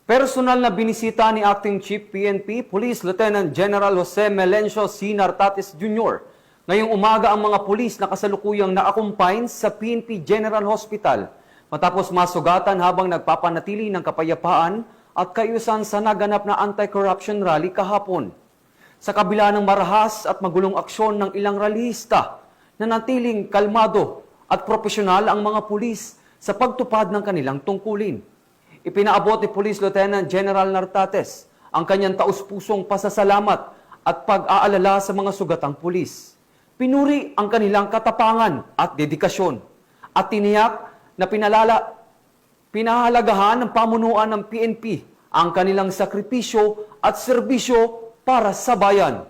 Personal na binisita ni Acting Chief PNP Police Lieutenant General Jose Melencio C. Nartates Jr. Ngayong umaga ang mga pulis na kasalukuyang na-accompine sa PNP General Hospital matapos masugatan habang nagpapanatili ng kapayapaan at kaayusan sa naganap na anti-corruption rally kahapon. Sa kabila ng marahas at magulong aksyon ng ilang rallyista, nanatiling kalmado at profesional ang mga pulis sa pagtupad ng kanilang tungkulin. Ipinaabot ni Police Lieutenant General Nartates ang kanyang taus-pusong pasasalamat at pag-aalala sa mga sugatang pulis. Pinuri ang kanilang katapangan at dedikasyon at tiniyak na pinahalagahan ng pamunuan ng PNP ang kanilang sakripisyo at serbisyo para sa bayan.